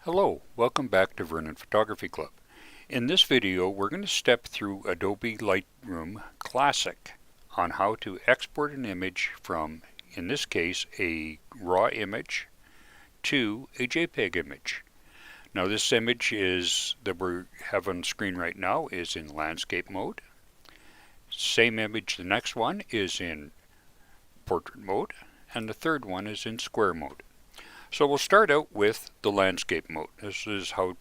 Hello, welcome back to Vernon Photography Club. In this video we're going to step through Adobe LightRoom Classic on how to export an image from, in this case, a raw image to a JPEG image. Now this image that we have on the screen right now is in landscape mode. Same image, the next one is in portrait mode, and the third one is in square mode. So we'll start out with the landscape mode. This is how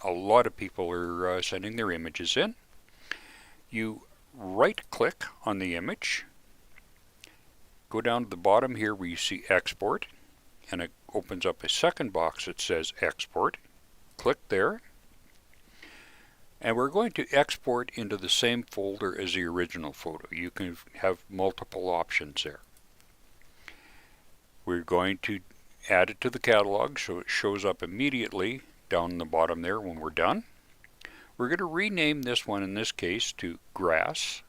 a lot of people are sending their images in. You right click on the image, go down to the bottom here where you see export, and it opens up a second box that says export. Click there, and we're going to export into the same folder as the original photo. You can have multiple options there. We're going to add it to the catalog so it shows up immediately down the bottom there when we're done. We're going to rename this one in this case to Grass,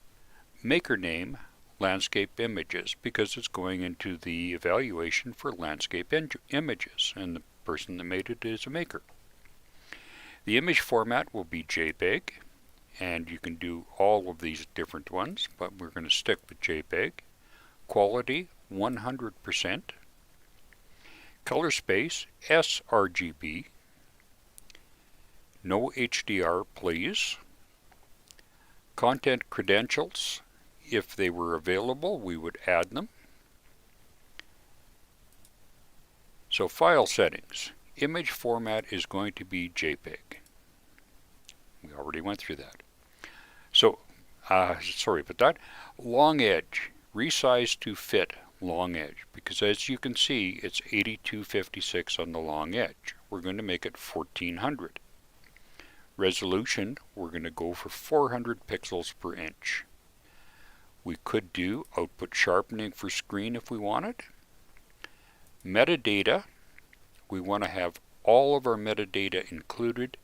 Maker Name, Landscape Images, because it's going into the evaluation for landscape images, and the person that made it is a maker. The image format will be JPEG, and you can do all of these different ones, but we're going to stick with JPEG. Quality 100%. Color space, sRGB. No HDR, please. Content credentials, if they were available, we would add them. So file settings, image format is going to be JPEG. We already went through that. So, sorry about that. Long edge, resize to fit long edge, because as you can see it's 8256 on the long edge. We're going to make it 1400. Resolution, we're going to go for 400 pixels per inch. We could do output sharpening for screen if we wanted. Metadata, we want to have all of our metadata included,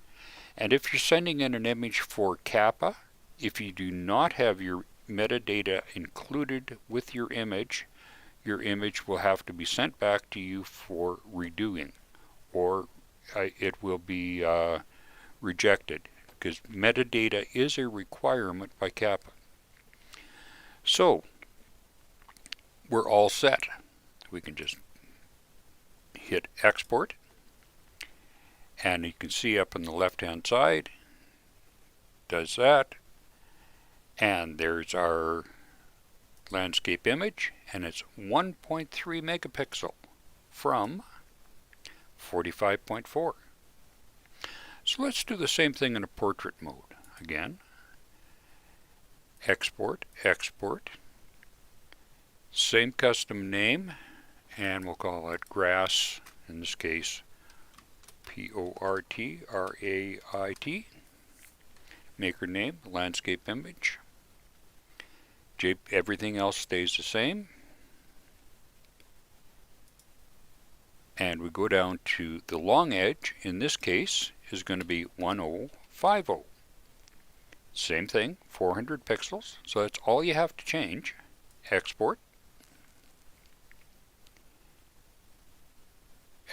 and if you're sending in an image for Kappa, if you do not have your metadata included with your image will have to be sent back to you for redoing, or it will be rejected, because metadata is a requirement by Kappa. So we're all set. We can just hit export, and you can see up on the left hand side does that, and there's our landscape image, and it's 1.3 megapixel from 45.4. So let's do the same thing in a portrait mode. Again, export, export, same custom name, and we'll call it Grass, in this case Portrait, maker name, landscape image. Everything else stays the same, and we go down to the long edge. In this case is going to be 1050. Same thing, 400 pixels, so that's all you have to change. Export,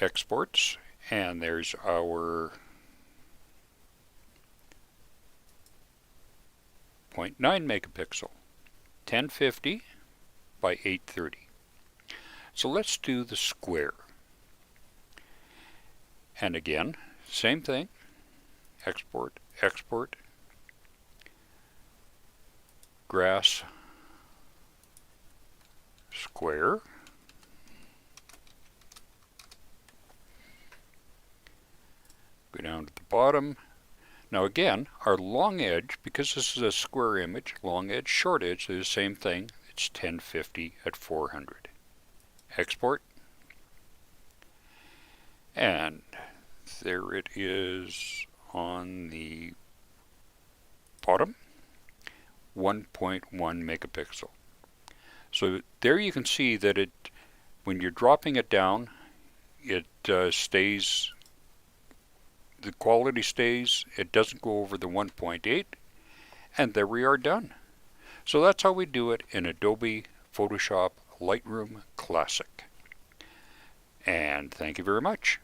exports, and there's our 0.9 megapixel. 1050 by 830. So let's do the square. And again, same thing. Export, export, Grass, square. Go down to the bottom. Now again, our long edge, because this is a square image, long edge, short edge, they're the same thing. It's 1050 at 400. Export. And there it is on the bottom, 1.1 megapixel. So there you can see that when you're dropping it down, it stays, the quality stays, it doesn't go over the 1.8, and there we are done. So that's how we do it in Adobe Photoshop LightRoom Classic. And thank you very much.